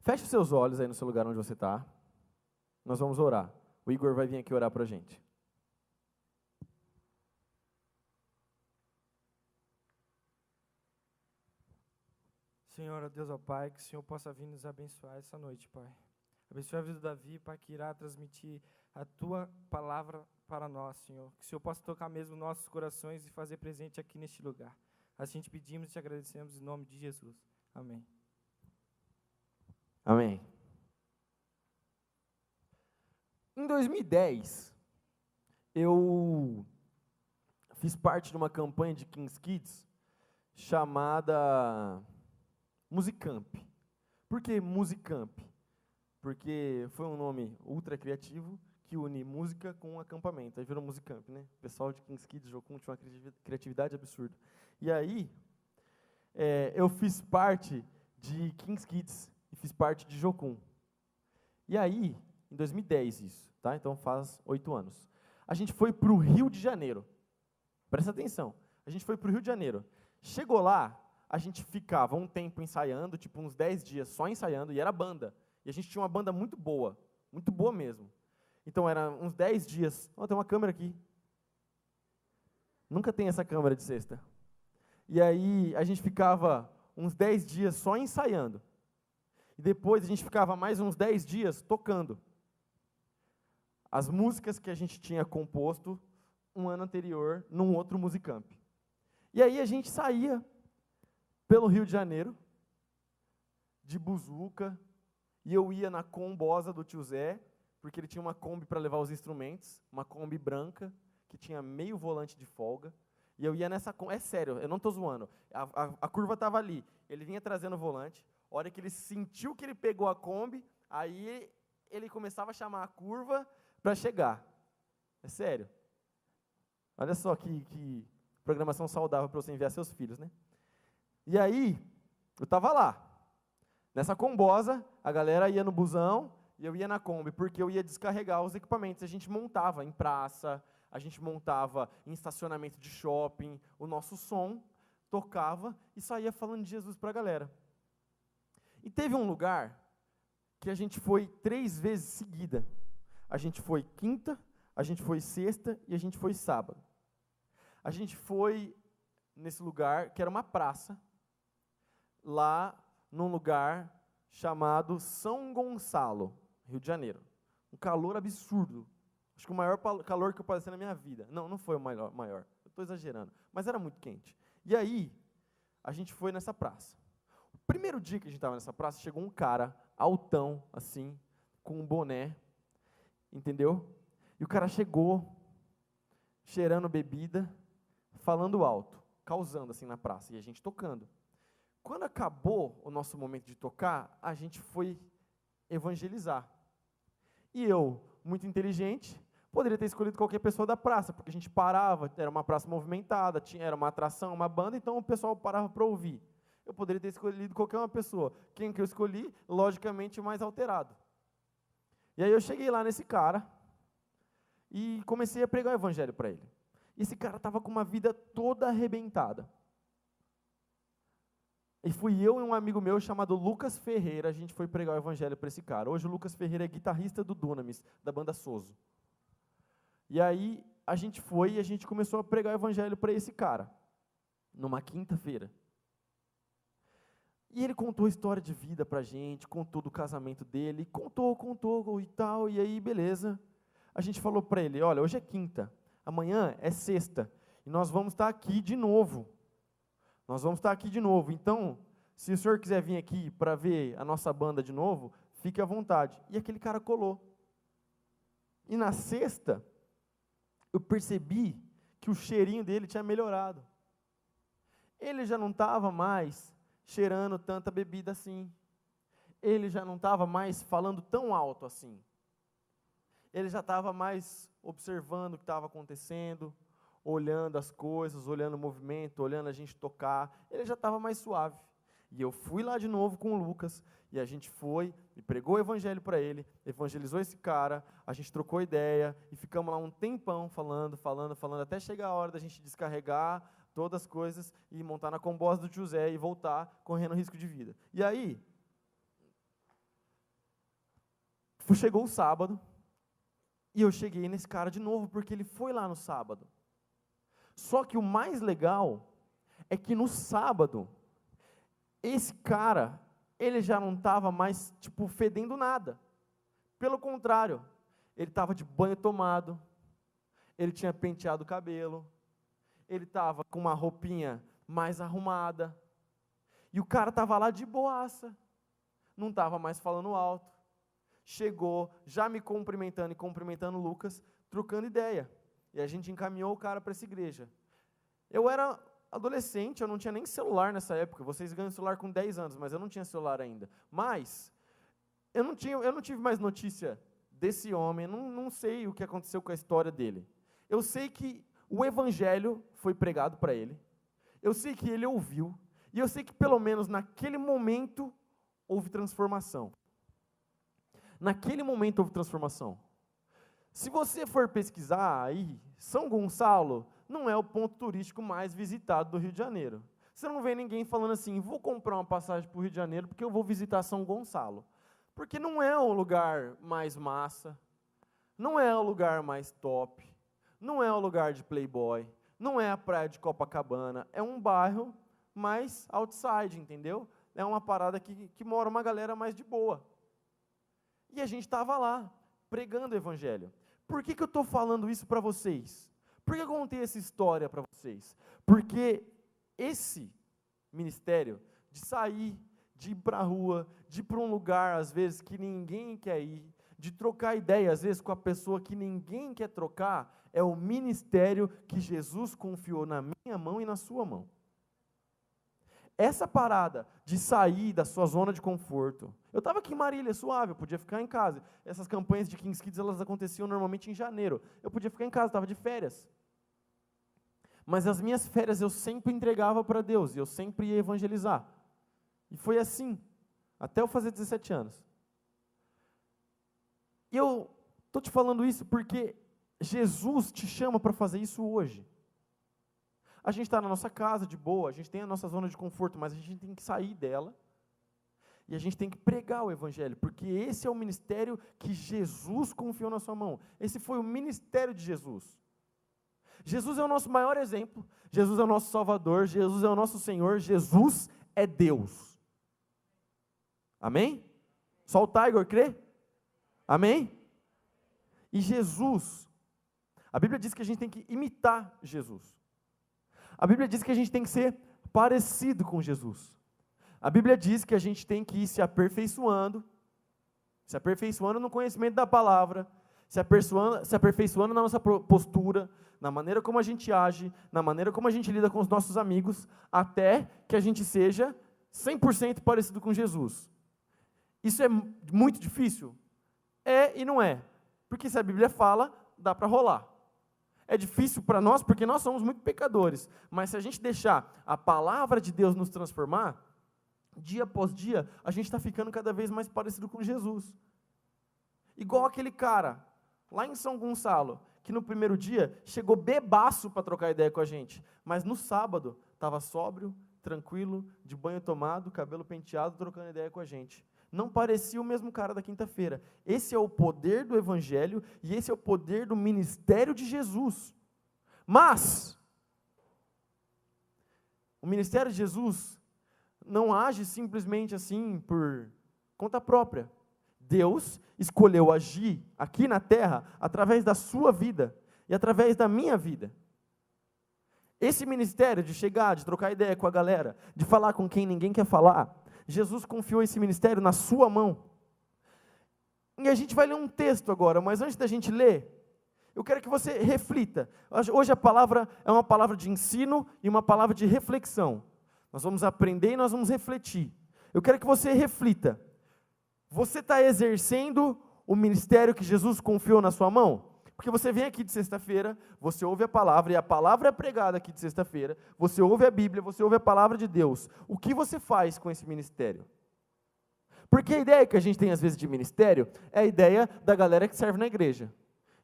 Feche os seus olhos aí no seu lugar onde você está. Nós vamos orar. O Igor vai vir aqui orar para a gente. Senhor, ó Deus, ó Pai, que o Senhor possa vir nos abençoar essa noite, Pai. Abençoe a vida do Davi, Pai, que irá transmitir a Tua palavra para nós, Senhor. Que o Senhor possa tocar mesmo nossos corações e fazer presente aqui neste lugar. Assim te pedimos e te agradecemos em nome de Jesus. Amém. Amém. Em 2010, eu fiz parte de uma campanha de Kings Kids chamada Musicamp. Por que Musicamp? Porque foi um nome ultra criativo que une música com acampamento. Aí virou Musicamp, né? O pessoal de Kings Kids, Jocum, tinha uma criatividade absurda. E aí, eu fiz parte de Kings Kids e fiz parte de Jocum. E aí, em 2010 isso, tá? Então faz 8 anos. A gente foi para o Rio de Janeiro. Presta atenção. A gente foi para o Rio de Janeiro. Chegou lá, a gente ficava um tempo ensaiando, tipo uns 10 dias só ensaiando, e era banda. E a gente tinha uma banda muito boa mesmo. Então era uns 10 dias. Ó, tem uma câmera aqui. Nunca tem essa câmera de sexta. E aí a gente ficava uns 10 dias só ensaiando. E depois a gente ficava mais uns 10 dias tocando as músicas que a gente tinha composto um ano anterior num outro Musicamp. E aí a gente saía pelo Rio de Janeiro, de buzuca, e eu ia na combosa do tio Zé, porque ele tinha uma Kombi para levar os instrumentos, uma Kombi branca, que tinha meio volante de folga, e eu ia nessa Kombi, é sério, eu não estou zoando, a curva estava ali, ele vinha trazendo o volante, a hora que ele sentiu que ele pegou a Kombi, aí ele começava a chamar a curva para chegar. É sério. Olha só que programação saudável para você enviar seus filhos, né? E aí, eu estava lá, nessa combosa, a galera ia no busão e eu ia na Kombi, porque eu ia descarregar os equipamentos. A gente montava em praça, a gente montava em estacionamento de shopping, o nosso som tocava e saía falando de Jesus para a galera. E teve um lugar que a gente foi 3 vezes seguida. A gente foi quinta, a gente foi sexta e a gente foi sábado. A gente foi nesse lugar que era uma praça, lá num lugar chamado São Gonçalo, Rio de Janeiro. Um calor absurdo. Acho que o maior calor que eu passei na minha vida. Não foi o maior. Eu estou exagerando. Mas era muito quente. E aí, a gente foi nessa praça. O primeiro dia que a gente estava nessa praça, chegou um cara altão, assim, com um boné, entendeu? E o cara chegou, cheirando bebida, falando alto, causando assim na praça, e a gente tocando. Quando acabou o nosso momento de tocar, a gente foi evangelizar. E eu, muito inteligente, poderia ter escolhido qualquer pessoa da praça, porque a gente parava, era uma praça movimentada, era uma atração, uma banda, então o pessoal parava para ouvir. Eu poderia ter escolhido qualquer uma pessoa. Quem que eu escolhi? Logicamente, o mais alterado. E aí eu cheguei lá nesse cara e comecei a pregar o evangelho para ele. E esse cara estava com uma vida toda arrebentada. E fui eu e um amigo meu chamado Lucas Ferreira, a gente foi pregar o evangelho para esse cara. Hoje o Lucas Ferreira é guitarrista do Dunamis, da banda Soso. E aí a gente foi e a gente começou a pregar o evangelho para esse cara, numa quinta-feira. E ele contou a história de vida para a gente, contou do casamento dele, contou e tal, e aí beleza. A gente falou para ele, olha, hoje é quinta, amanhã é sexta, e nós vamos estar aqui de novo. Então, se o senhor quiser vir aqui para ver a nossa banda de novo, fique à vontade. E aquele cara colou. E na sexta, eu percebi que o cheirinho dele tinha melhorado. Ele já não estava mais cheirando tanta bebida assim. Ele já não estava mais falando tão alto assim. Ele já estava mais observando o que estava acontecendo, olhando as coisas, olhando o movimento, olhando a gente tocar. Ele já estava mais suave. E eu fui lá de novo com o Lucas, e a gente foi e pregou o evangelho para ele, evangelizou esse cara, a gente trocou ideia, e ficamos lá um tempão falando, até chegar a hora da gente descarregar todas as coisas e montar na combosa do tio Zé e voltar correndo risco de vida. E aí, Chegou o sábado, e eu cheguei nesse cara de novo, porque ele foi lá no sábado. Só que o mais legal é que no sábado, esse cara, ele já não estava mais, fedendo nada. Pelo contrário, ele estava de banho tomado, ele tinha penteado o cabelo, ele estava com uma roupinha mais arrumada, e o cara estava lá de boaça, não estava mais falando alto. Chegou, já me cumprimentando e cumprimentando o Lucas, trocando ideia. E a gente encaminhou o cara para essa igreja. Eu era adolescente, eu não tinha nem celular nessa época. Vocês ganham celular com 10 anos, mas eu não tinha celular ainda. Mas, eu não tive mais notícia desse homem, não sei o que aconteceu com a história dele. Eu sei que o evangelho foi pregado para ele, eu sei que ele ouviu, e eu sei que pelo menos naquele momento houve transformação. Naquele momento houve transformação. Se você for pesquisar aí, São Gonçalo não é o ponto turístico mais visitado do Rio de Janeiro. Você não vê ninguém falando assim, vou comprar uma passagem para o Rio de Janeiro porque eu vou visitar São Gonçalo. Porque não é o lugar mais massa, não é o lugar mais top, não é o lugar de playboy, não é a praia de Copacabana, é um bairro mais outside, entendeu? É uma parada que mora uma galera mais de boa. E a gente estava lá, pregando o evangelho. Por que eu estou falando isso para vocês? Por que eu contei essa história para vocês? Porque esse ministério de sair, de ir para a rua, de ir para um lugar, às vezes, que ninguém quer ir, de trocar ideia, às vezes, com a pessoa que ninguém quer trocar, é o ministério que Jesus confiou na minha mão e na sua mão. Essa parada de sair da sua zona de conforto. Eu estava aqui em Marília, suave, eu podia ficar em casa. Essas campanhas de Kings Kids, elas aconteciam normalmente em janeiro. Eu podia ficar em casa, estava de férias. Mas as minhas férias eu sempre entregava para Deus, e eu sempre ia evangelizar. E foi assim, até eu fazer 17 anos. E eu estou te falando isso porque Jesus te chama para fazer isso hoje. A gente está na nossa casa, de boa, a gente tem a nossa zona de conforto, mas a gente tem que sair dela, e a gente tem que pregar o evangelho, porque esse é o ministério que Jesus confiou na sua mão. Esse foi o ministério de Jesus. Jesus é o nosso maior exemplo, Jesus é o nosso Salvador, Jesus é o nosso Senhor, Jesus é Deus. Amém? Só o Tiger crê? Amém? E Jesus, a Bíblia diz que a gente tem que imitar Jesus. A Bíblia diz que a gente tem que ser parecido com Jesus. A Bíblia diz que a gente tem que ir se aperfeiçoando no conhecimento da palavra, se aperfeiçoando na nossa postura, na maneira como a gente age, na maneira como a gente lida com os nossos amigos, até que a gente seja 100% parecido com Jesus. Isso é muito difícil? É e não é. Porque se a Bíblia fala, dá para rolar. É difícil para nós porque nós somos muito pecadores, mas se a gente deixar a palavra de Deus nos transformar, dia após dia, a gente está ficando cada vez mais parecido com Jesus. Igual aquele cara, lá em São Gonçalo, que no primeiro dia chegou bebaço para trocar ideia com a gente, mas no sábado estava sóbrio, tranquilo, de banho tomado, cabelo penteado, trocando ideia com a gente. Não parecia o mesmo cara da quinta-feira. Esse é o poder do evangelho e esse é o poder do ministério de Jesus. Mas o ministério de Jesus não age simplesmente assim por conta própria. Deus escolheu agir aqui na terra através da sua vida e através da minha vida. Esse ministério de chegar, de trocar ideia com a galera, de falar com quem ninguém quer falar, Jesus confiou esse ministério na sua mão. E a gente vai ler um texto agora, mas antes da gente ler, eu quero que você reflita. Hoje a palavra é uma palavra de ensino e uma palavra de reflexão. Nós vamos aprender e nós vamos refletir. Eu quero que você reflita. Você está exercendo o ministério que Jesus confiou na sua mão? Porque você vem aqui de sexta-feira, você ouve a palavra, e a palavra é pregada aqui de sexta-feira, você ouve a Bíblia, você ouve a palavra de Deus. O que você faz com esse ministério? Porque a ideia que a gente tem às vezes de ministério é a ideia da galera que serve na igreja.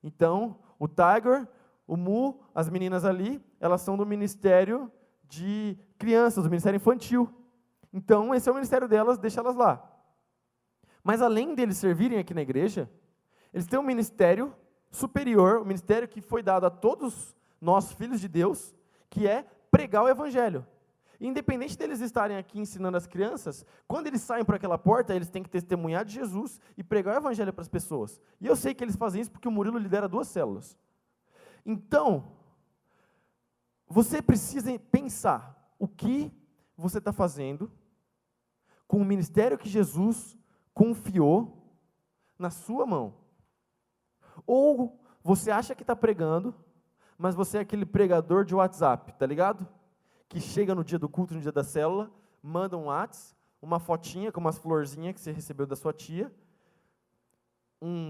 Então, o Tiger, o Mu, as meninas ali, elas são do ministério de crianças, do ministério infantil. Então, esse é o ministério delas, deixa elas lá. Mas além deles servirem aqui na igreja, eles têm um ministério superior, um ministério que foi dado a todos nós, filhos de Deus, que é pregar o evangelho. Independente deles estarem aqui ensinando as crianças, quando eles saem por aquela porta, eles têm que testemunhar de Jesus e pregar o evangelho para as pessoas. E eu sei que eles fazem isso porque o Murilo lidera 2 células. Então, você precisa pensar o que você está fazendo com o ministério que Jesus confiou na sua mão. Ou você acha que está pregando, mas você é aquele pregador de WhatsApp, tá ligado? Que chega no dia do culto, no dia da célula, manda um WhatsApp, uma fotinha com umas florzinhas que você recebeu da sua tia,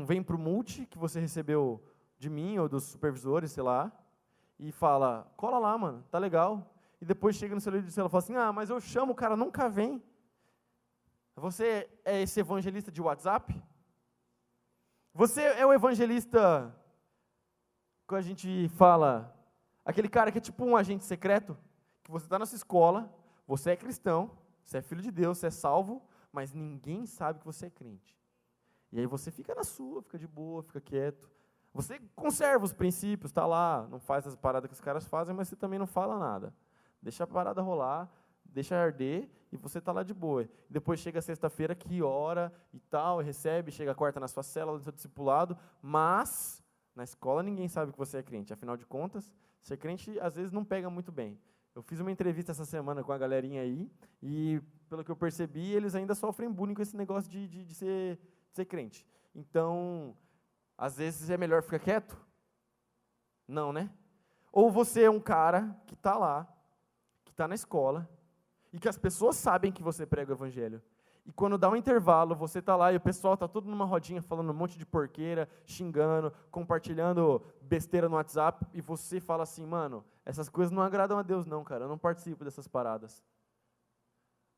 vem para o multi que você recebeu de mim ou dos supervisores, sei lá, e fala, cola lá, mano, tá legal. E depois chega no seu líder de célula e fala assim, mas eu chamo, o cara nunca vem. Você é esse evangelista de WhatsApp? Você é o evangelista que a gente fala, aquele cara que é tipo um agente secreto, que você está na sua escola, você é cristão, você é filho de Deus, você é salvo, mas ninguém sabe que você é crente. E aí você fica na sua, fica de boa, fica quieto. Você conserva os princípios, está lá, não faz as paradas que os caras fazem, mas você também não fala nada. Deixa a parada rolar, deixa arder, e você está lá de boa. Depois chega a sexta-feira, que ora e tal, recebe, chega a quarta na sua célula, no seu discipulado, mas na escola ninguém sabe que você é crente. Afinal de contas, ser crente às vezes não pega muito bem. Eu fiz uma entrevista essa semana com a galerinha aí, e pelo que eu percebi, eles ainda sofrem bullying com esse negócio de ser crente. Então, às vezes é melhor ficar quieto? Não, né? Ou você é um cara que está lá, que está na escola, e que as pessoas sabem que você prega o evangelho. E quando dá um intervalo, você está lá e o pessoal está todo numa rodinha falando um monte de porqueira, xingando, compartilhando besteira no WhatsApp, e você fala assim, mano, essas coisas não agradam a Deus não, cara, eu não participo dessas paradas.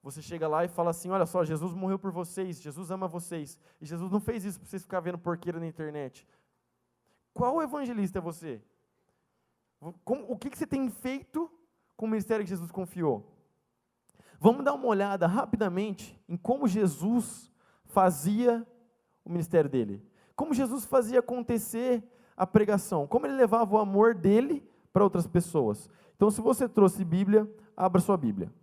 Você chega lá e fala assim, olha só, Jesus morreu por vocês, Jesus ama vocês, e Jesus não fez isso para vocês ficarem vendo porqueira na internet. Qual evangelista é você? O que você tem feito com o ministério que Jesus confiou? Vamos dar uma olhada rapidamente em como Jesus fazia o ministério dele. Como Jesus fazia acontecer a pregação. Como ele levava o amor dele para outras pessoas. Então, se você trouxe Bíblia, abra sua Bíblia.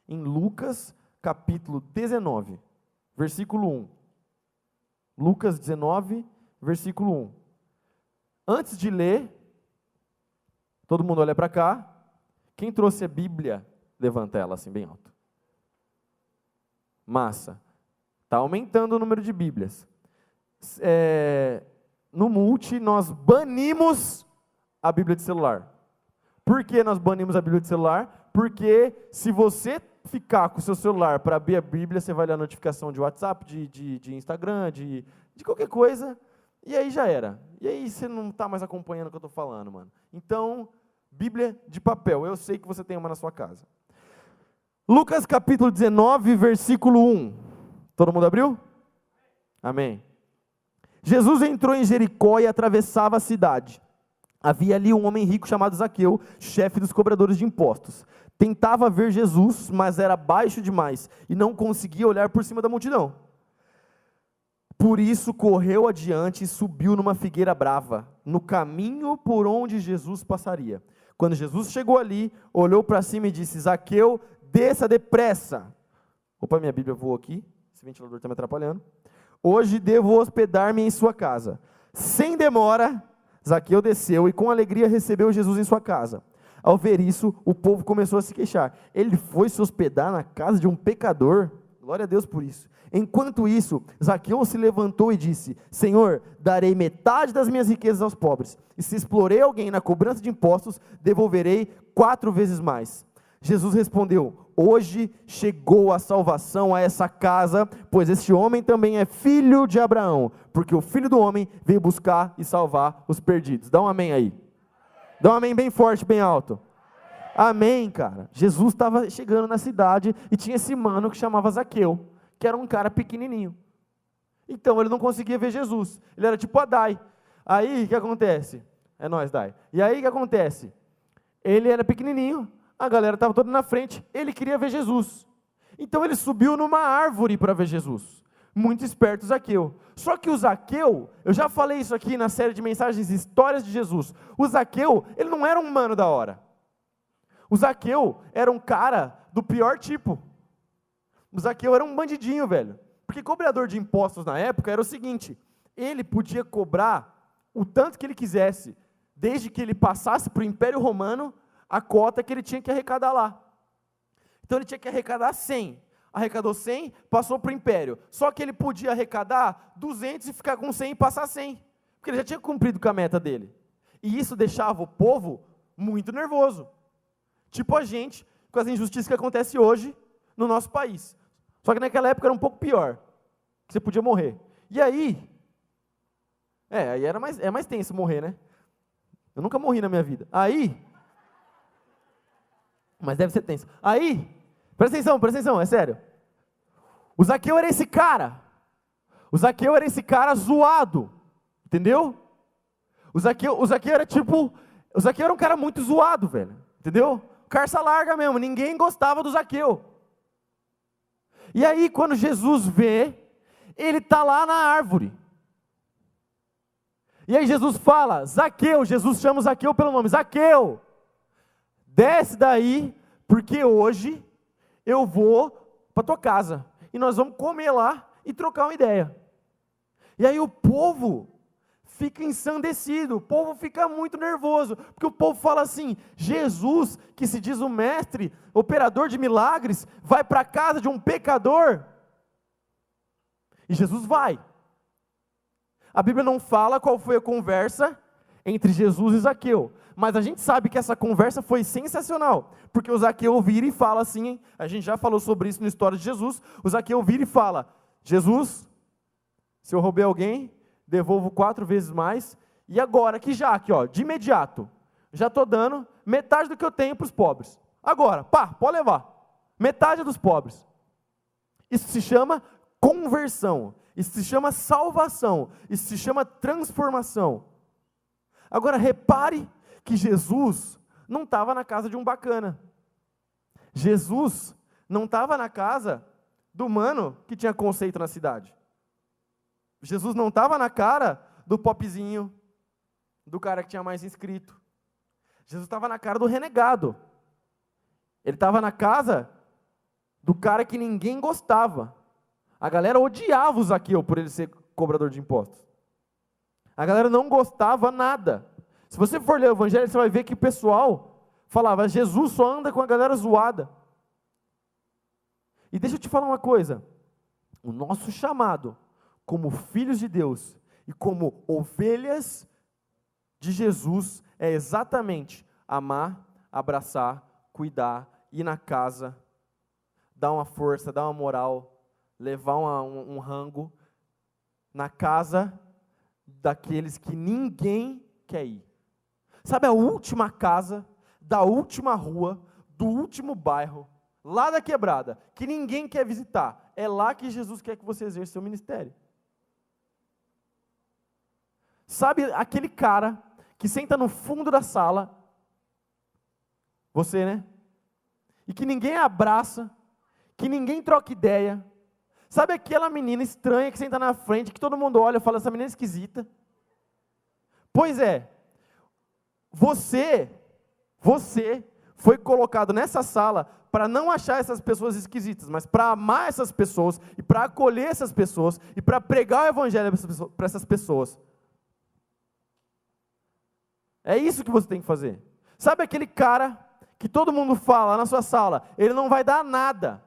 Em Lucas, capítulo 19, versículo 1. Lucas 19, versículo 1. Antes de ler, todo mundo olha para cá. Quem trouxe a Bíblia? Levanta ela assim, bem alto. Massa. Está aumentando o número de Bíblias. No multi, nós banimos a Bíblia de celular. Por que nós banimos a Bíblia de celular? Porque se você ficar com o seu celular para abrir a Bíblia, você vai ler a notificação de WhatsApp, de Instagram, de qualquer coisa, e aí já era. E aí você não está mais acompanhando o que eu estou falando, mano. Então, Bíblia de papel. Eu sei que você tem uma na sua casa. Lucas capítulo 19, versículo 1. Todo mundo abriu? Amém. Jesus entrou em Jericó e atravessava a cidade. Havia ali um homem rico chamado Zaqueu, chefe dos cobradores de impostos. Tentava ver Jesus, mas era baixo demais e não conseguia olhar por cima da multidão. Por isso correu adiante e subiu numa figueira brava, no caminho por onde Jesus passaria. Quando Jesus chegou ali, olhou para cima e disse, Zaqueu, desça depressa. Opa, minha Bíblia voou aqui. Esse ventilador está me atrapalhando. Hoje devo hospedar-me em sua casa. Sem demora, Zaqueu desceu e com alegria recebeu Jesus em sua casa. Ao ver isso, o povo começou a se queixar. Ele foi se hospedar na casa de um pecador? Glória a Deus por isso. Enquanto isso, Zaqueu se levantou e disse, Senhor, darei metade das minhas riquezas aos pobres. E se explorei alguém na cobrança de impostos, devolverei 4 vezes mais. Jesus respondeu, hoje chegou a salvação a essa casa, pois este homem também é filho de Abraão, porque o Filho do Homem veio buscar e salvar os perdidos. Dá um amém aí. Dá um amém bem forte, bem alto. Amém, cara. Jesus estava chegando na cidade e tinha esse mano que chamava Zaqueu, que era um cara pequenininho. Então ele não conseguia ver Jesus. Ele era tipo a Dai. Aí o que acontece? É nóis, Dai. E aí o que acontece? Ele era pequenininho. A galera estava toda na frente, ele queria ver Jesus. Então ele subiu numa árvore para ver Jesus. muito esperto o Zaqueu. Só que o Zaqueu, eu já falei isso aqui na série de mensagens Histórias de Jesus. O Zaqueu, ele não era um mano da hora. O Zaqueu era um cara do pior tipo. O Zaqueu era um bandidinho, velho. Porque cobrador de impostos na época era o seguinte: ele podia cobrar o tanto que ele quisesse, desde que ele passasse para o Império Romano a cota que ele tinha que arrecadar lá. Então ele tinha que arrecadar 100. Arrecadou 100, passou para o Império. Só que ele podia arrecadar 200 e ficar com 100 e passar 100. Porque ele já tinha cumprido com a meta dele. E isso deixava o povo muito nervoso. Tipo a gente, com as injustiças que acontecem hoje no nosso país. Só que naquela época era um pouco pior. Você podia morrer. E aí... aí é mais tenso morrer, né? Eu nunca morri na minha vida. Aí... Mas deve ser tenso. Aí... Presta atenção, é sério. O Zaqueu era esse cara. O Zaqueu era esse cara zoado. Entendeu? O Zaqueu era tipo... O Zaqueu era um cara muito zoado, velho. Entendeu? Carça larga mesmo. Ninguém gostava do Zaqueu. E aí, quando Jesus vê, ele está lá na árvore. E aí Jesus fala, Zaqueu, Jesus chama o Zaqueu pelo nome, Zaqueu, desce daí, porque hoje eu vou para tua casa, e nós vamos comer lá e trocar uma ideia. E aí o povo fica ensandecido, o povo fica muito nervoso, porque o povo fala assim, Jesus, que se diz o mestre, operador de milagres, vai para a casa de um pecador? E Jesus vai. A Bíblia não fala qual foi a conversa entre Jesus e Zaqueu, mas a gente sabe que essa conversa foi sensacional, porque o Zaqueu vira e fala assim, a gente já falou sobre isso na história de Jesus, o Zaqueu vira e fala, Jesus, se eu roubei alguém, devolvo 4 vezes mais, e agora aqui, ó, de imediato, já estou dando metade do que eu tenho para os pobres. Agora, pode levar, metade dos pobres. Isso se chama conversão, isso se chama salvação, isso se chama transformação. Agora repare que Jesus não estava na casa de um bacana. Jesus não estava na casa do mano que tinha conceito na cidade. Jesus não estava na cara do popzinho, do cara que tinha mais inscrito. Jesus estava na cara do renegado. Ele estava na casa do cara que ninguém gostava. A galera odiava o Zaqueu por ele ser cobrador de impostos. A galera não gostava nada. Se você for ler o Evangelho, você vai ver que o pessoal falava, Jesus só anda com a galera zoada. E deixa eu te falar uma coisa. O nosso chamado, como filhos de Deus e como ovelhas de Jesus, é exatamente amar, abraçar, cuidar, ir na casa, dar uma força, dar uma moral, levar um rango na casa daqueles que ninguém quer ir. Sabe a última casa, da última rua, do último bairro, lá da quebrada, que ninguém quer visitar? É lá que Jesus quer que você exerça seu ministério. Sabe aquele cara que senta no fundo da sala, você, né? E que ninguém abraça, que ninguém troca ideia. Sabe aquela menina estranha que senta na frente, que todo mundo olha e fala, essa menina é esquisita? Pois é, você foi colocado nessa sala para não achar essas pessoas esquisitas, mas para amar essas pessoas, e para acolher essas pessoas, e para pregar o evangelho para essas pessoas. É isso que você tem que fazer. Sabe aquele cara que todo mundo fala na sua sala, ele não vai dar nada,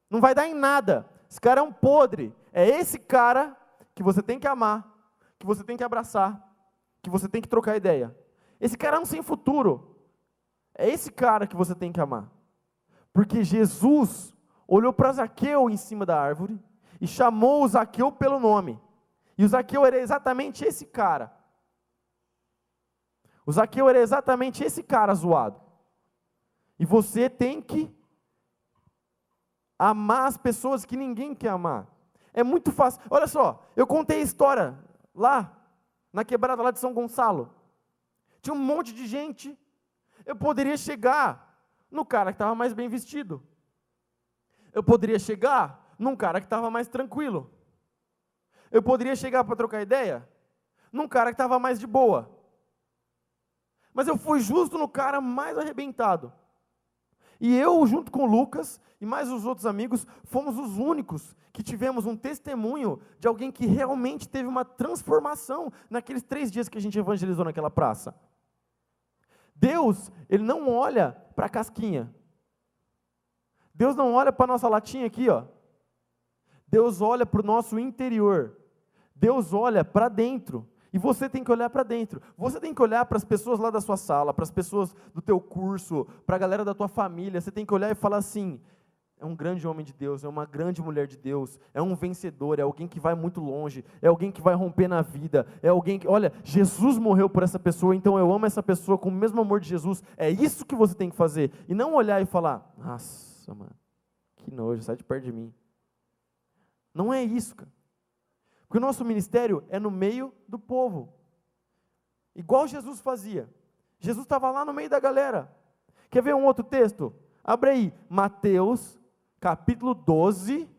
não vai dar em nada, esse cara é um podre. É esse cara que você tem que amar, que você tem que abraçar, que você tem que trocar ideia. Esse cara é um sem futuro. É esse cara que você tem que amar. Porque Jesus olhou para Zaqueu em cima da árvore e chamou o Zaqueu pelo nome. E o Zaqueu era exatamente esse cara. O Zaqueu era exatamente esse cara zoado. E você tem que amar as pessoas que ninguém quer amar. É muito fácil. Olha só, eu contei a história lá, na quebrada lá de São Gonçalo. Tinha um monte de gente. Eu poderia chegar no cara que estava mais bem vestido. Eu poderia chegar num cara que estava mais tranquilo. Eu poderia chegar para trocar ideia num cara que estava mais de boa. Mas eu fui justo no cara mais arrebentado. E eu, junto com o Lucas e mais os outros amigos, fomos os únicos que tivemos um testemunho de alguém que realmente teve uma transformação naqueles 3 dias que a gente evangelizou naquela praça. Deus, Ele não olha para a casquinha. Deus não olha para a nossa latinha aqui, ó. Deus olha para o nosso interior. Deus olha para dentro. E você tem que olhar para dentro. Você tem que olhar para as pessoas lá da sua sala, para as pessoas do teu curso, para a galera da tua família. Você tem que olhar e falar assim: é um grande homem de Deus, é uma grande mulher de Deus, é um vencedor, é alguém que vai muito longe, é alguém que vai romper na vida, é alguém que, olha, Jesus morreu por essa pessoa, então eu amo essa pessoa com o mesmo amor de Jesus. É isso que você tem que fazer. E não olhar e falar: nossa, mano, que nojo, sai de perto de mim. Não é isso, cara. Porque o nosso ministério é no meio do povo. Igual Jesus fazia. Jesus estava lá no meio da galera. Quer ver um outro texto? Abre aí, Mateus, capítulo 12,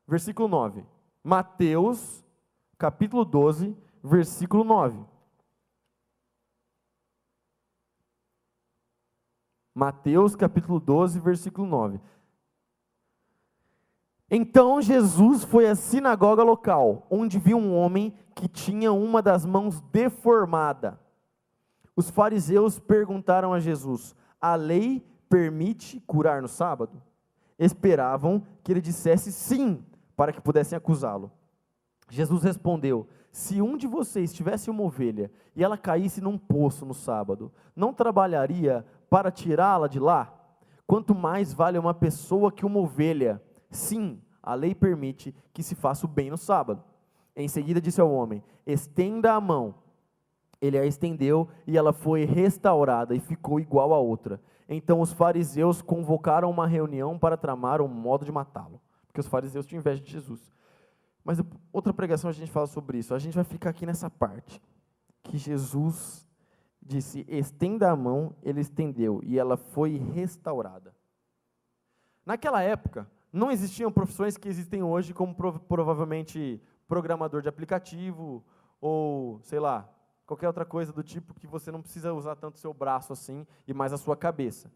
versículo 9. Mateus, capítulo 12, versículo 9. Mateus, capítulo 12, versículo 9. Então Jesus foi à sinagoga local, onde viu um homem que tinha uma das mãos deformada. Os fariseus perguntaram a Jesus: a lei permite curar no sábado? Esperavam que ele dissesse sim, para que pudessem acusá-lo. Jesus respondeu: se um de vocês tivesse uma ovelha e ela caísse num poço no sábado, não trabalharia para tirá-la de lá? Quanto mais vale uma pessoa que uma ovelha? Sim, a lei permite que se faça o bem no sábado. Em seguida disse ao homem: estenda a mão. Ele a estendeu e ela foi restaurada e ficou igual a outra. Então os fariseus convocaram uma reunião para tramar um modo de matá-lo, porque os fariseus tinham inveja de Jesus. Mas outra pregação a gente fala sobre isso. A gente vai ficar aqui nessa parte, que Jesus disse: estenda a mão, ele estendeu e ela foi restaurada. Naquela época, não existiam profissões que existem hoje, como provavelmente programador de aplicativo, ou, sei lá, qualquer outra coisa do tipo que você não precisa usar tanto o seu braço assim, e mais a sua cabeça.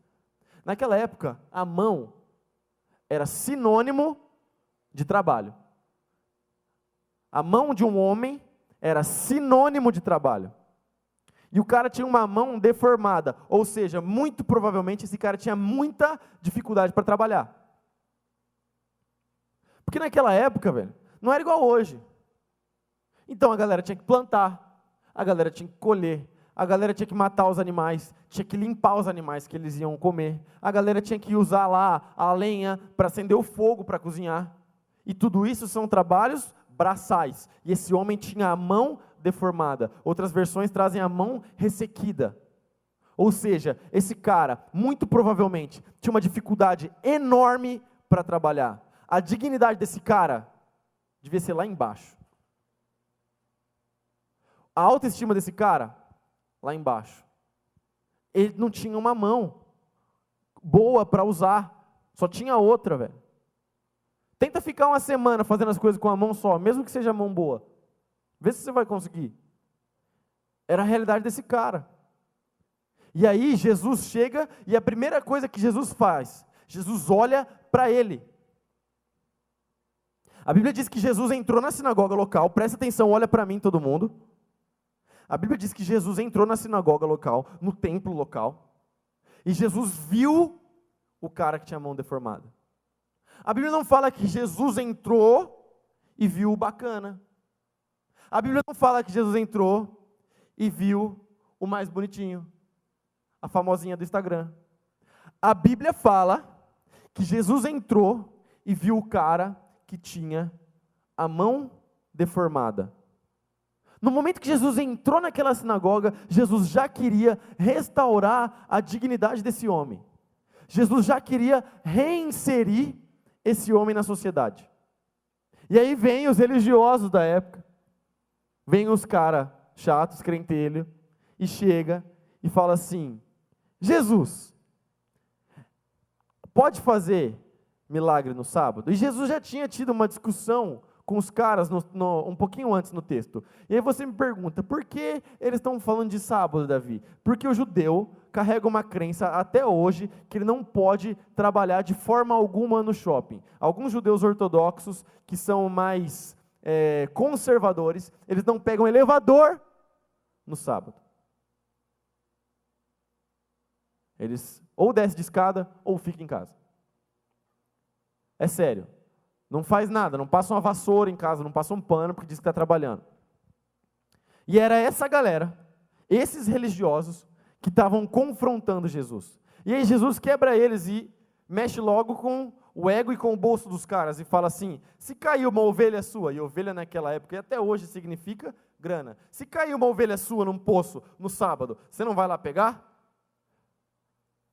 Naquela época, a mão era sinônimo de trabalho. A mão de um homem era sinônimo de trabalho. E o cara tinha uma mão deformada, ou seja, muito provavelmente esse cara tinha muita dificuldade para trabalhar. Porque naquela época, velho, não era igual hoje. Então a galera tinha que plantar, a galera tinha que colher, a galera tinha que matar os animais, tinha que limpar os animais que eles iam comer, a galera tinha que usar lá a lenha para acender o fogo para cozinhar. E tudo isso são trabalhos braçais. E esse homem tinha a mão deformada. Outras versões trazem a mão ressequida. Ou seja, esse cara, muito provavelmente, tinha uma dificuldade enorme para trabalhar. A dignidade desse cara devia ser lá embaixo. A autoestima desse cara, lá embaixo. Ele não tinha uma mão boa para usar, só tinha outra, velho. Tenta ficar uma semana fazendo as coisas com a mão só, mesmo que seja a mão boa. Vê se você vai conseguir. Era a realidade desse cara. E aí Jesus chega e a primeira coisa que Jesus faz, Jesus olha para ele. A Bíblia diz que Jesus entrou na sinagoga local, presta atenção, olha para mim todo mundo. A Bíblia diz que Jesus entrou na sinagoga local, no templo local, e Jesus viu o cara que tinha a mão deformada. A Bíblia não fala que Jesus entrou e viu o bacana. A Bíblia não fala que Jesus entrou e viu o mais bonitinho, a famosinha do Instagram. A Bíblia fala que Jesus entrou e viu o cara que tinha a mão deformada. No momento que Jesus entrou naquela sinagoga, Jesus já queria restaurar a dignidade desse homem. Jesus já queria reinserir esse homem na sociedade. E aí vem os religiosos da época, vem os caras chatos, crentelho, e chega e fala assim: Jesus, pode fazer milagre no sábado? E Jesus já tinha tido uma discussão com os caras um pouquinho antes no texto. E aí você me pergunta, por que eles estão falando de sábado, Davi? Porque o judeu carrega uma crença até hoje que ele não pode trabalhar de forma alguma no shopping. Alguns judeus ortodoxos, que são mais conservadores, eles não pegam elevador no sábado. Eles ou descem de escada ou ficam em casa. É sério. Não faz nada, não passa uma vassoura em casa, não passa um pano porque diz que está trabalhando. E era essa galera, esses religiosos, que estavam confrontando Jesus. E aí Jesus quebra eles e mexe logo com o ego e com o bolso dos caras e fala assim, se caiu uma ovelha sua, e ovelha naquela época e até hoje significa grana, se caiu uma ovelha sua num poço no sábado, você não vai lá pegar?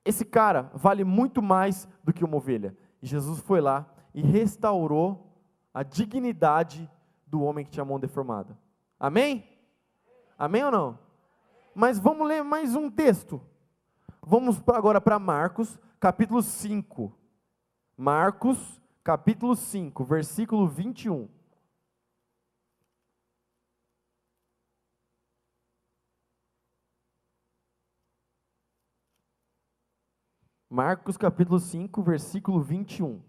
Esse cara vale muito mais do que uma ovelha. E Jesus foi lá e restaurou a dignidade do homem que tinha a mão deformada. Amém? Amém ou não? Mas vamos ler mais um texto. Vamos agora para Marcos, capítulo 5. Marcos, capítulo 5, versículo 21. Marcos, capítulo 5, versículo 21.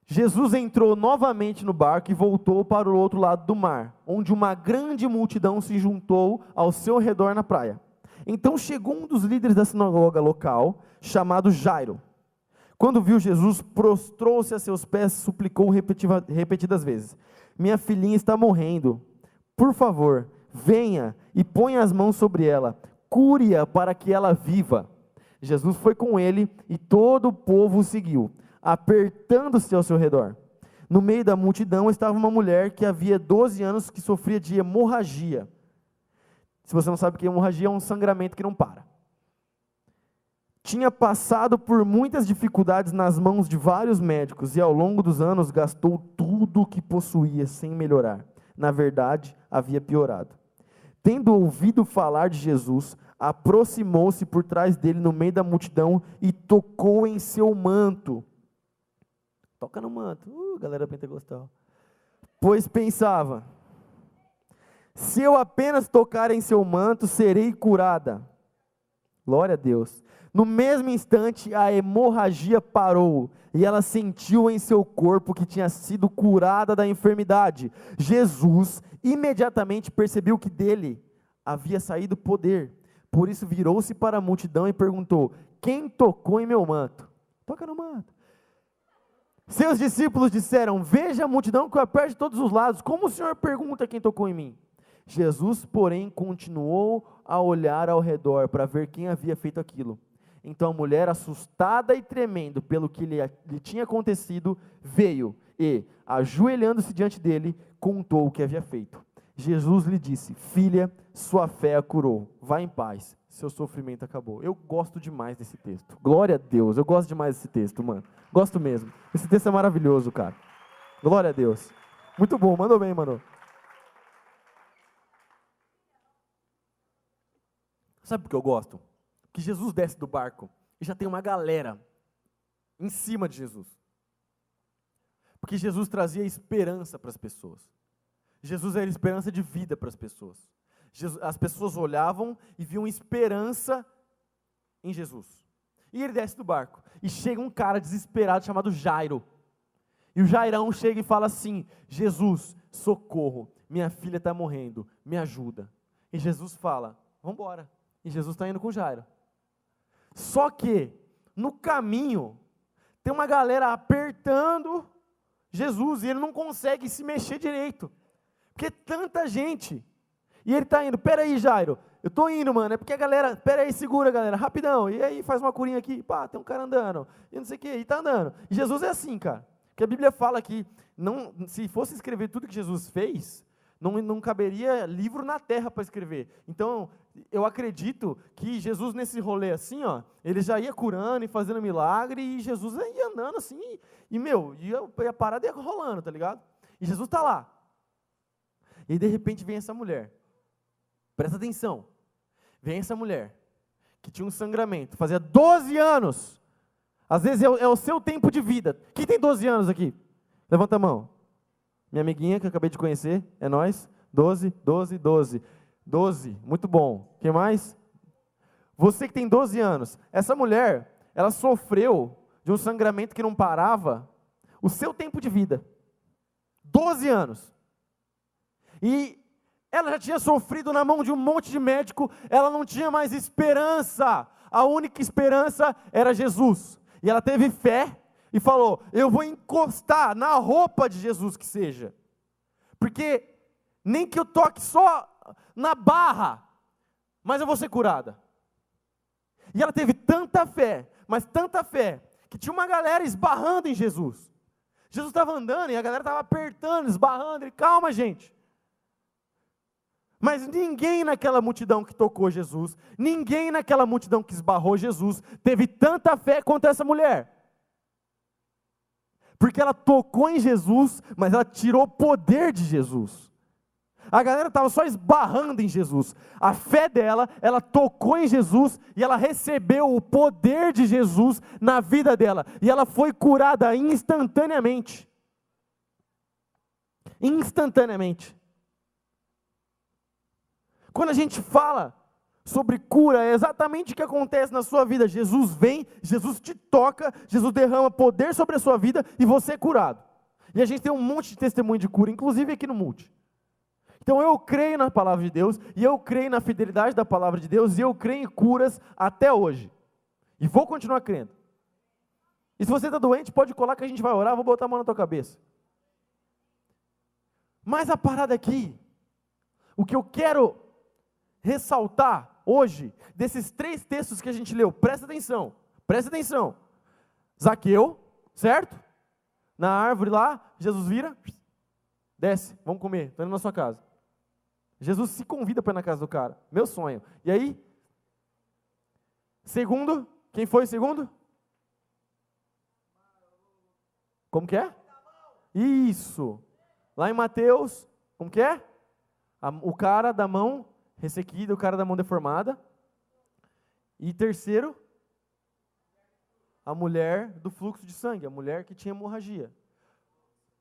Jesus entrou novamente no barco e voltou para o outro lado do mar, onde uma grande multidão se juntou ao seu redor na praia. Então chegou um dos líderes da sinagoga local, chamado Jairo. Quando viu Jesus, prostrou-se a seus pés e suplicou repetidas vezes: minha filhinha está morrendo. Por favor, venha e ponha as mãos sobre ela, cure-a para que ela viva. Jesus foi com ele e todo o povo o seguiu, apertando-se ao seu redor. No meio da multidão estava uma mulher que havia 12 anos que sofria de hemorragia. Se você não sabe o que é hemorragia, é um sangramento que não para. Tinha passado por muitas dificuldades nas mãos de vários médicos e ao longo dos anos gastou tudo o que possuía sem melhorar. Na verdade, havia piorado. Tendo ouvido falar de Jesus, aproximou-se por trás dele no meio da multidão e tocou em seu manto. Toca no manto, galera pentecostal. Pois pensava, se eu apenas tocar em seu manto, serei curada. Glória a Deus. No mesmo instante, a hemorragia parou e ela sentiu em seu corpo que tinha sido curada da enfermidade. Jesus imediatamente percebeu que dele havia saído poder. Por isso virou-se para a multidão e perguntou: quem tocou em meu manto? Toca no manto. Seus discípulos disseram: veja a multidão que o aperta de todos os lados. Como o Senhor pergunta quem tocou em mim? Jesus, porém, continuou a olhar ao redor para ver quem havia feito aquilo. Então a mulher, assustada e tremendo pelo que lhe tinha acontecido, veio e, ajoelhando-se diante dele, contou o que havia feito. Jesus lhe disse: filha, sua fé a curou, vá em paz, seu sofrimento acabou. Eu gosto demais desse texto, glória a Deus, eu gosto demais desse texto, mano, gosto mesmo, esse texto é maravilhoso, cara, glória a Deus, muito bom, mandou bem, mano. Sabe por que eu gosto? Que Jesus desce do barco e já tem uma galera em cima de Jesus, porque Jesus trazia esperança para as pessoas. Jesus era esperança de vida para as pessoas. As pessoas olhavam e viam esperança em Jesus. E ele desce do barco. E chega um cara desesperado chamado Jairo. E o Jairão chega e fala assim: Jesus, socorro, minha filha está morrendo, me ajuda. E Jesus fala: vamos embora. E Jesus está indo com Jairo. Só que, no caminho, tem uma galera apertando Jesus e ele não consegue se mexer direito. Porque tanta gente, e ele está indo, peraí Jairo, eu estou indo, mano, é porque a galera, peraí, segura galera, rapidão, e aí faz uma curinha aqui, pá, tem um cara andando, e não sei o que, e está andando. E Jesus é assim, cara, porque a Bíblia fala que, não, se fosse escrever tudo que Jesus fez, não caberia livro na terra para escrever. Então, eu acredito que Jesus nesse rolê assim, ó, ele já ia curando e fazendo milagre, e Jesus ia andando assim, e a parada ia rolando, tá ligado? E Jesus está lá. E de repente vem essa mulher, presta atenção, vem essa mulher, que tinha um sangramento, fazia 12 anos, às vezes é o seu tempo de vida. Quem tem 12 anos aqui? Levanta a mão. Minha amiguinha que eu acabei de conhecer, é nós. 12, 12, 12. 12, muito bom. Quem mais? Você que tem 12 anos. Essa mulher, ela sofreu de um sangramento que não parava o seu tempo de vida. 12 anos. E ela já tinha sofrido na mão de um monte de médico, ela não tinha mais esperança. A única esperança era Jesus. E ela teve fé e falou: eu vou encostar na roupa de Jesus que seja. Porque nem que eu toque só na barra, mas eu vou ser curada. E ela teve tanta fé, mas tanta fé, que tinha uma galera esbarrando em Jesus. Jesus estava andando e a galera estava apertando, esbarrando. Ele: calma, gente. Mas ninguém naquela multidão que tocou Jesus, ninguém naquela multidão que esbarrou Jesus, teve tanta fé quanto essa mulher. Porque ela tocou em Jesus, mas ela tirou o poder de Jesus. A galera estava só esbarrando em Jesus. A fé dela, ela tocou em Jesus e ela recebeu o poder de Jesus na vida dela. E ela foi curada instantaneamente. Instantaneamente. Quando a gente fala sobre cura, é exatamente o que acontece na sua vida. Jesus vem, Jesus te toca, Jesus derrama poder sobre a sua vida e você é curado. E a gente tem um monte de testemunho de cura, inclusive aqui no Multi. Então eu creio na palavra de Deus, e eu creio na fidelidade da palavra de Deus, e eu creio em curas até hoje. E vou continuar crendo. E se você está doente, pode colar que a gente vai orar, vou botar a mão na tua cabeça. Mas a parada aqui, o que eu quero ressaltar hoje, desses 3 textos que a gente leu, presta atenção. Zaqueu, certo? Na árvore lá, Jesus vira, desce, vamos comer, estou indo na sua casa. Jesus se convida para ir na casa do cara, meu sonho. E aí, segundo, quem foi o segundo? Como que é? Isso, lá em Mateus, como que é? O cara da mão ressequida, o cara da mão deformada. E terceiro, a mulher do fluxo de sangue, a mulher que tinha hemorragia.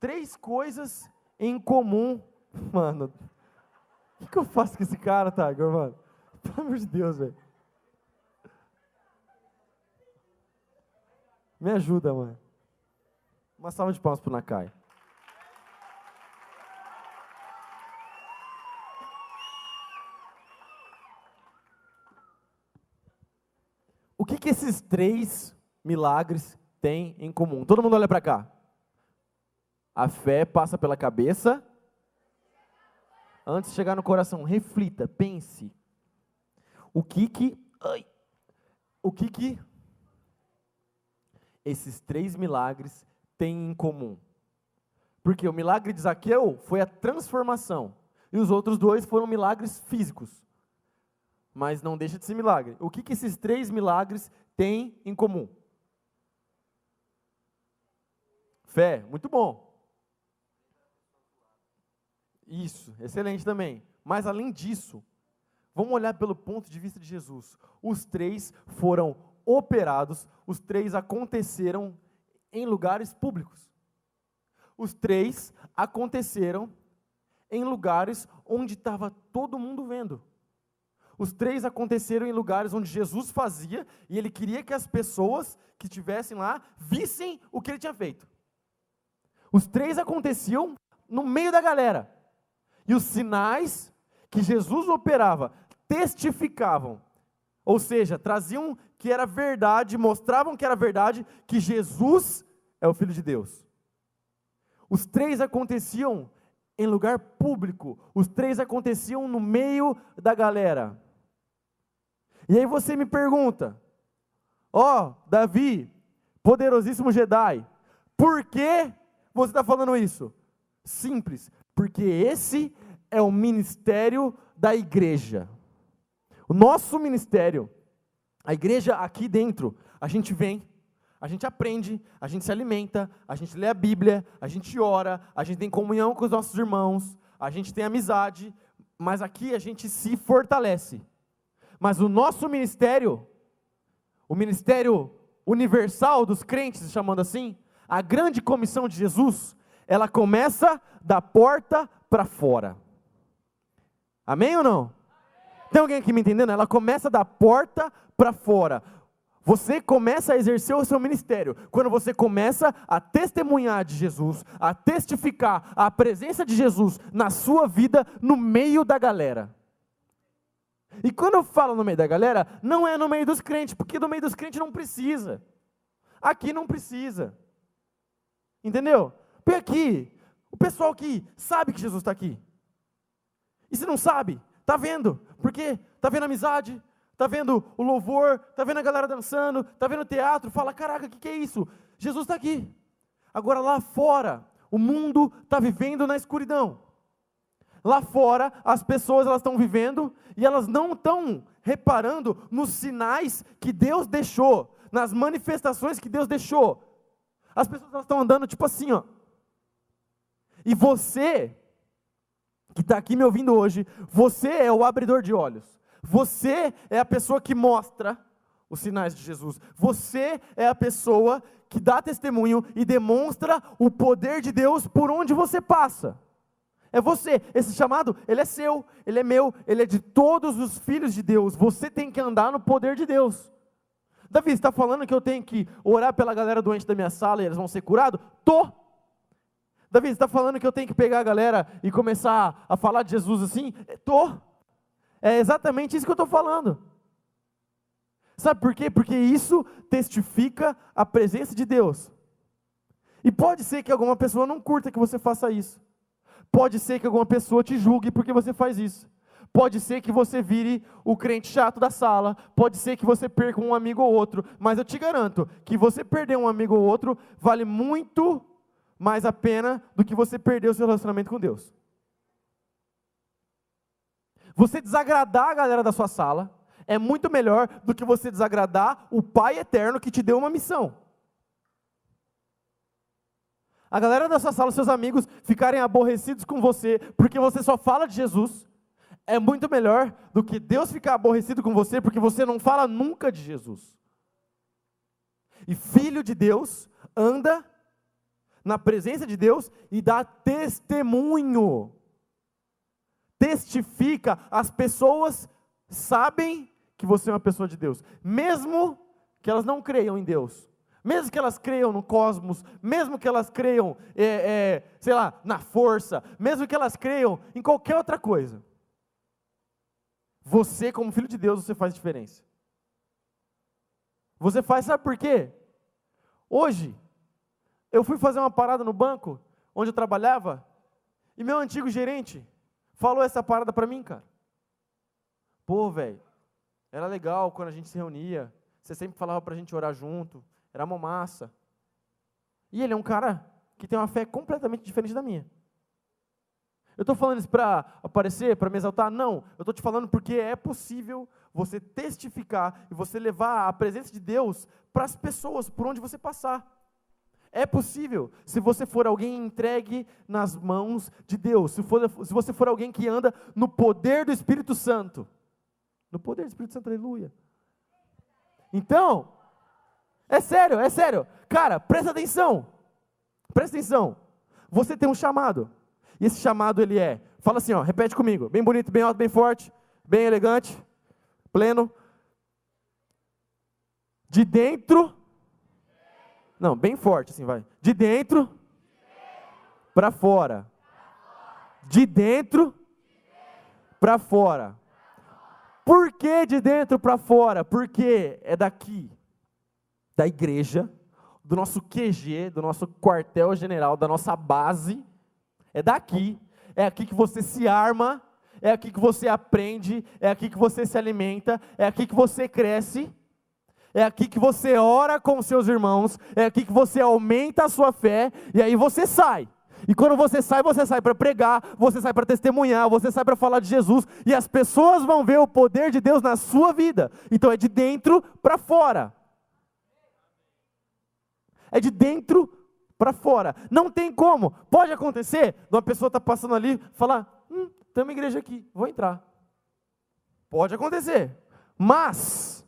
3 coisas em comum. Mano, o que eu faço com esse cara, Tiger, mano? Pelo amor de Deus, velho. Me ajuda, mano. Uma salva de palmas pro Nakai. O que esses 3 milagres têm em comum? Todo mundo olha para cá. A fé passa pela cabeça antes de chegar no coração. Reflita, pense. O que esses 3 milagres têm em comum? Porque o milagre de Zaqueu foi a transformação. E os outros 2 foram milagres físicos. Mas não deixa de ser milagre. O que esses 3 milagres têm em comum? Fé, muito bom. Isso, excelente também. Mas além disso, vamos olhar pelo ponto de vista de Jesus. Os 3 foram operados, os 3 aconteceram em lugares públicos. Os 3 aconteceram em lugares onde estava todo mundo vendo. Os 3 aconteceram em lugares onde Jesus fazia, e ele queria que as pessoas que estivessem lá vissem o que ele tinha feito. Os 3 aconteciam no meio da galera. E os sinais que Jesus operava testificavam, ou seja, traziam que era verdade, mostravam que era verdade, que Jesus é o Filho de Deus. Os 3 aconteciam em lugar público, os 3 aconteciam no meio da galera. E aí você me pergunta: Davi, poderosíssimo Jedi, por que você está falando isso? Simples, porque esse é o ministério da igreja. O nosso ministério, a igreja aqui dentro, a gente vem, a gente aprende, a gente se alimenta, a gente lê a Bíblia, a gente ora, a gente tem comunhão com os nossos irmãos, a gente tem amizade, mas aqui a gente se fortalece. Mas o nosso ministério, o ministério universal dos crentes, chamando assim, a grande comissão de Jesus, ela começa da porta para fora. Amém ou não? Tem alguém aqui me entendendo? Ela começa da porta para fora. Você começa a exercer o seu ministério quando você começa a testemunhar de Jesus, a testificar a presença de Jesus na sua vida no meio da galera. E quando eu falo no meio da galera, não é no meio dos crentes, porque no meio dos crentes não precisa. Aqui não precisa. Entendeu? Porque aqui, o pessoal que sabe que Jesus está aqui. E se não sabe, está vendo. Porque está vendo a amizade, está vendo o louvor, está vendo a galera dançando, está vendo o teatro, fala, caraca, o que é isso? Jesus está aqui. Agora lá fora, o mundo está vivendo na escuridão. Lá fora, as pessoas elas estão vivendo e elas não estão reparando nos sinais que Deus deixou, nas manifestações que Deus deixou. As pessoas elas estão andando tipo assim, ó. E você, que está aqui me ouvindo hoje, você é o abridor de olhos. Você é a pessoa que mostra os sinais de Jesus. Você é a pessoa que dá testemunho e demonstra o poder de Deus por onde você passa. É você. Esse chamado, ele é seu, ele é meu, ele é de todos os filhos de Deus. Você tem que andar no poder de Deus. Davi, você está falando que eu tenho que orar pela galera doente da minha sala e eles vão ser curados? Tô. Davi, você está falando que eu tenho que pegar a galera e começar a falar de Jesus assim? Tô. É exatamente isso que eu estou falando. Sabe por quê? Porque isso testifica a presença de Deus. E pode ser que alguma pessoa não curta que você faça isso. Pode ser que alguma pessoa te julgue porque você faz isso. Pode ser que você vire o crente chato da sala. Pode ser que você perca um amigo ou outro. Mas eu te garanto que você perder um amigo ou outro vale muito mais a pena do que você perder o seu relacionamento com Deus. Você desagradar a galera da sua sala é muito melhor do que você desagradar o Pai Eterno que te deu uma missão. A galera da sua sala, seus amigos, ficarem aborrecidos com você porque você só fala de Jesus, é muito melhor do que Deus ficar aborrecido com você porque você não fala nunca de Jesus. E filho de Deus anda na presença de Deus e dá testemunho. Testifica, as pessoas sabem que você é uma pessoa de Deus, mesmo que elas não creiam em Deus. Mesmo que elas creiam no cosmos, mesmo que elas creiam, sei lá, na força, mesmo que elas creiam em qualquer outra coisa. Você, como filho de Deus, você faz diferença. Você faz, sabe por quê? Hoje, eu fui fazer uma parada no banco, onde eu trabalhava, e meu antigo gerente falou essa parada pra mim, cara. Pô, velho, era legal quando a gente se reunia, você sempre falava pra gente orar junto, era uma massa. E ele é um cara que tem uma fé completamente diferente da minha. Eu estou falando isso para aparecer, para me exaltar? Não. Eu estou te falando porque é possível você testificar e você levar a presença de Deus para as pessoas, por onde você passar. É possível, se você for alguém entregue nas mãos de Deus, se você for alguém que anda no poder do Espírito Santo. No poder do Espírito Santo, aleluia. Então, é sério, é sério. Cara, presta atenção. Presta atenção. Você tem um chamado. E esse chamado ele é, fala assim, ó, repete comigo. Bem bonito, bem alto, bem forte, bem elegante, pleno. De dentro. Não, bem forte assim, vai. De dentro para fora. De dentro para fora. Por que de dentro para fora? Porque é daqui, da igreja, do nosso QG, do nosso quartel-general, da nossa base, é daqui, é aqui que você se arma, é aqui que você aprende, é aqui que você se alimenta, é aqui que você cresce, é aqui que você ora com seus irmãos, é aqui que você aumenta a sua fé, e aí você sai. E quando você sai para pregar, você sai para testemunhar, você sai para falar de Jesus, e as pessoas vão ver o poder de Deus na sua vida. Então é de dentro para fora. É de dentro para fora. Não tem como. Pode acontecer de uma pessoa estar passando ali, falar, tem uma igreja aqui, vou entrar. Pode acontecer. Mas,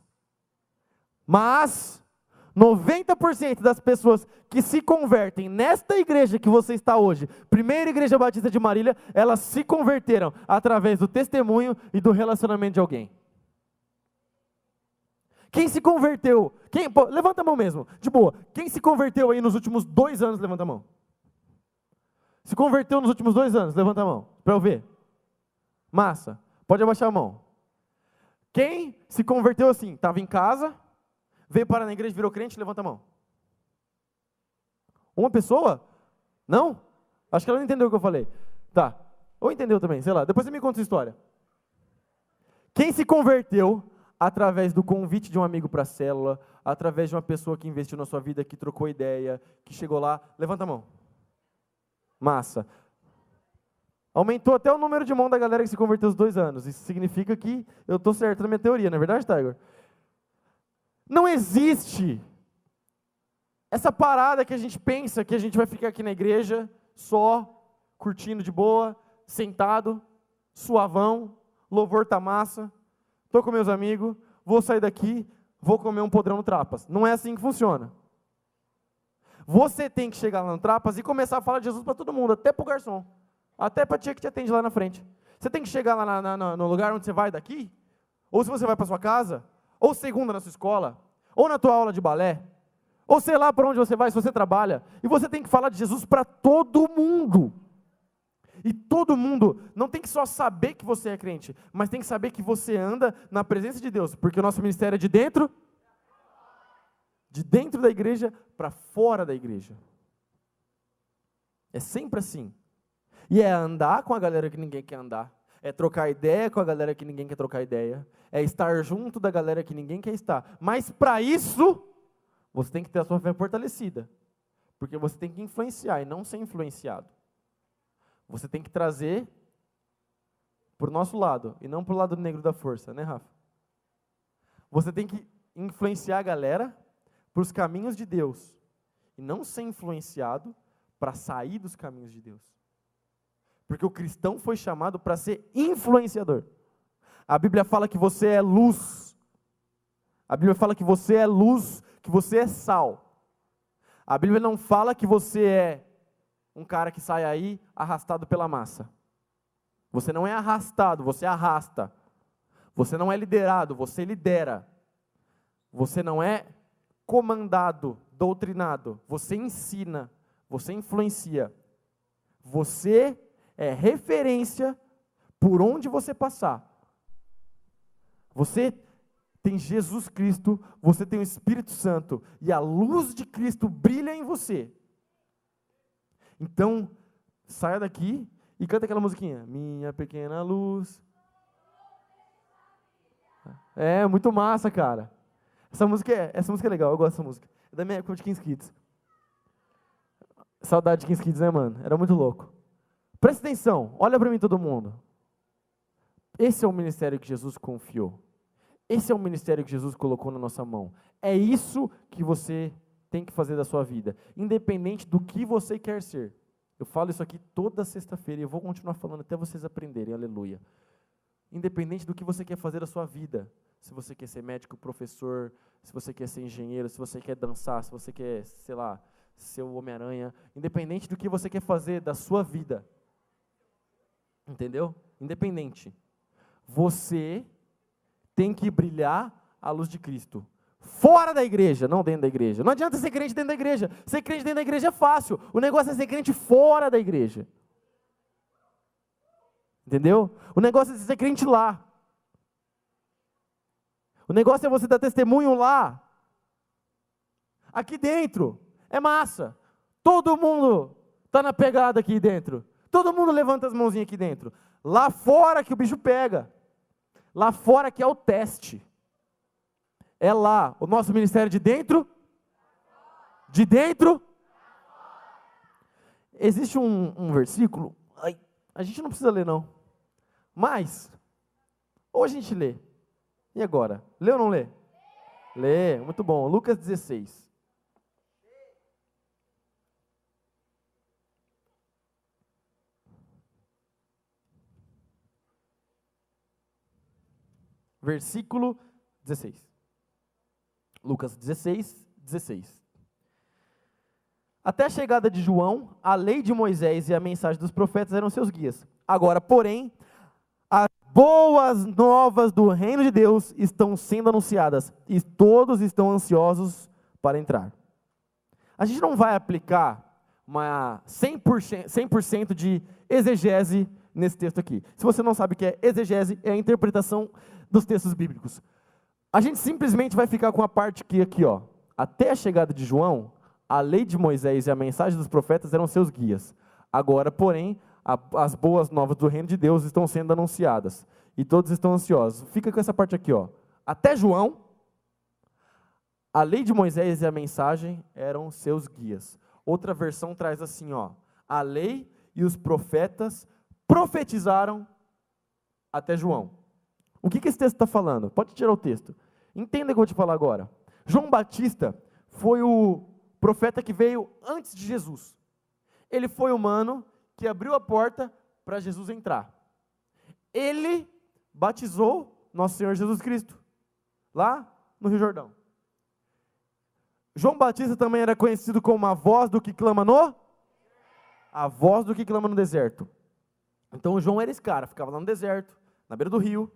90% das pessoas que se convertem nesta igreja que você está hoje, Primeira Igreja Batista de Marília, elas se converteram através do testemunho e do relacionamento de alguém. Quem se converteu? Pô, levanta a mão mesmo, de boa. Quem se converteu aí nos últimos 2 anos, levanta a mão. Se converteu nos últimos 2 anos, levanta a mão, para eu ver. Massa, pode abaixar a mão. Quem se converteu assim, estava em casa, veio parar na igreja, virou crente, levanta a mão. Uma pessoa? Não? Acho que ela não entendeu o que eu falei. Tá, ou entendeu também, sei lá, depois você me conta essa história. Quem se converteu através do convite de um amigo para a célula, através de uma pessoa que investiu na sua vida, que trocou ideia, que chegou lá, levanta a mão. Massa. Aumentou até o número de mão da galera que se converteu os 2 anos. Isso significa que eu estou certo na minha teoria, não é verdade, Tiger? Não existe essa parada que a gente pensa que a gente vai ficar aqui na igreja só, curtindo de boa, sentado, suavão, louvor tá massa, estou com meus amigos, vou sair daqui, vou comer um podrão no Trapas. Não é assim que funciona. Você tem que chegar lá no Trapas e começar a falar de Jesus para todo mundo, até para o garçom, até para a tia que te atende lá na frente. Você tem que chegar lá no lugar onde você vai daqui, ou se você vai para sua casa, ou segunda na sua escola, ou na tua aula de balé, ou sei lá para onde você vai, se você trabalha, e você tem que falar de Jesus para todo mundo. E todo mundo não tem que só saber que você é crente, mas tem que saber que você anda na presença de Deus, porque o nosso ministério é de dentro da igreja para fora da igreja. É sempre assim. E é andar com a galera que ninguém quer andar, é trocar ideia com a galera que ninguém quer trocar ideia, é estar junto da galera que ninguém quer estar. Mas para isso, você tem que ter a sua fé fortalecida, porque você tem que influenciar e não ser influenciado. Você tem que trazer para o nosso lado, e não para o lado negro da força, né, Rafa? Você tem que influenciar a galera para os caminhos de Deus, e não ser influenciado para sair dos caminhos de Deus. Porque o cristão foi chamado para ser influenciador. A Bíblia fala que você é luz. A Bíblia fala que você é luz, que você é sal. A Bíblia não fala que você é um cara que sai aí arrastado pela massa. Você não é arrastado, você arrasta. Você não é liderado, você lidera. Você não é comandado, doutrinado. Você ensina, você influencia. Você é referência por onde você passar. Você tem Jesus Cristo, você tem o Espírito Santo, e a luz de Cristo brilha em você. Então, saia daqui e canta aquela musiquinha. Minha pequena luz. É, muito massa, cara. Essa música é legal, eu gosto dessa música. É da minha época de 15 Kids. Saudade de 15 Kids, né, mano? Era muito louco. Presta atenção, olha para mim todo mundo. Esse é o ministério que Jesus confiou. Esse é o ministério que Jesus colocou na nossa mão. É isso que você tem que fazer da sua vida, independente do que você quer ser. Eu falo isso aqui toda sexta-feira e eu vou continuar falando até vocês aprenderem, aleluia. Independente do que você quer fazer da sua vida, se você quer ser médico, professor, se você quer ser engenheiro, se você quer dançar, se você quer, sei lá, ser o Homem-Aranha, independente do que você quer fazer da sua vida, entendeu? Independente. Você tem que brilhar a luz de Cristo. Fora da igreja, não dentro da igreja. Não adianta ser crente dentro da igreja. Ser crente dentro da igreja é fácil. O negócio é ser crente fora da igreja. Entendeu? O negócio é ser crente lá. O negócio é você dar testemunho lá. Aqui dentro é massa. Todo mundo está na pegada aqui dentro. Todo mundo levanta as mãozinhas aqui dentro. Lá fora que o bicho pega. Lá fora que é o teste. É lá, o nosso ministério de dentro. De dentro. Existe um versículo, a gente não precisa ler não. Mas, ou a gente lê. E agora? Lê ou não lê? Lê, muito bom. Lucas 16. Versículo 16. Lucas 16, 16. Até a chegada de João, a lei de Moisés e a mensagem dos profetas eram seus guias. Agora, porém, as boas novas do reino de Deus estão sendo anunciadas e todos estão ansiosos para entrar. A gente não vai aplicar uma 100% de exegese nesse texto aqui. Se você não sabe o que é exegese, é a interpretação dos textos bíblicos. A gente simplesmente vai ficar com a parte que aqui, ó. Até a chegada de João, a lei de Moisés e a mensagem dos profetas eram seus guias. Agora, porém, as boas novas do reino de Deus estão sendo anunciadas. E todos estão ansiosos. Fica com essa parte aqui, ó. Até João, a lei de Moisés e a mensagem eram seus guias. Outra versão traz assim, ó. A lei e os profetas profetizaram até João. O que esse texto está falando? Pode tirar o texto. Entenda o que eu vou te falar agora. João Batista foi o profeta que veio antes de Jesus. Ele foi o mano que abriu a porta para Jesus entrar. Ele batizou nosso Senhor Jesus Cristo, lá no Rio Jordão. João Batista também era conhecido como a voz do que clama a voz do que clama no deserto. Então João era esse cara, ficava lá no deserto, na beira do rio,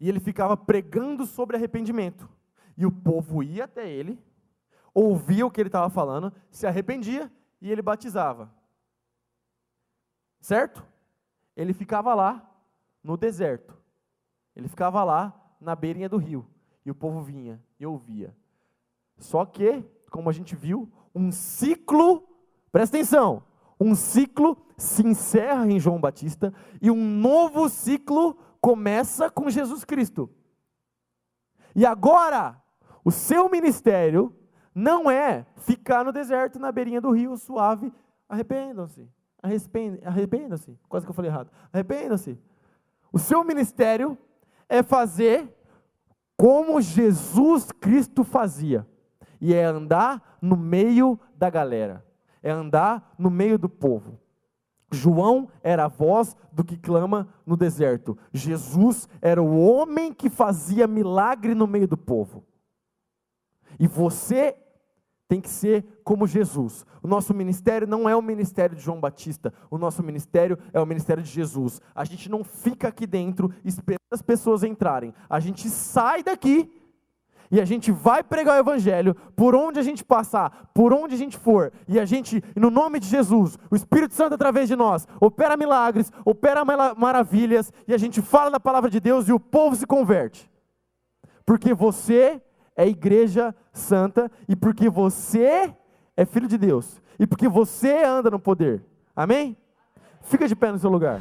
e ele ficava pregando sobre arrependimento. E o povo ia até ele, ouvia o que ele estava falando, se arrependia e ele batizava. Certo? Ele ficava lá no deserto. Ele ficava lá na beirinha do rio. E o povo vinha e ouvia. Só que, como a gente viu, um ciclo, presta atenção, um ciclo se encerra em João Batista e um novo ciclo começa com Jesus Cristo. E agora, o seu ministério não é ficar no deserto, na beirinha do rio, suave. Arrependam-se. Arrependam-se. Quase que eu falei errado. Arrependam-se. O seu ministério é fazer como Jesus Cristo fazia. E é andar no meio da galera. É andar no meio do povo. João era a voz do que clama no deserto. Jesus era o homem que fazia milagre no meio do povo. E você tem que ser como Jesus. O nosso ministério não é o ministério de João Batista. O nosso ministério é o ministério de Jesus. A gente não fica aqui dentro esperando as pessoas entrarem. A gente sai daqui e a gente vai pregar o evangelho por onde a gente passar, por onde a gente for. E a gente, no nome de Jesus, o Espírito Santo através de nós, opera milagres, opera maravilhas, e a gente fala da palavra de Deus e o povo se converte. Porque você é igreja santa, e porque você é filho de Deus, e porque você anda no poder. Amém? Fica de pé no seu lugar.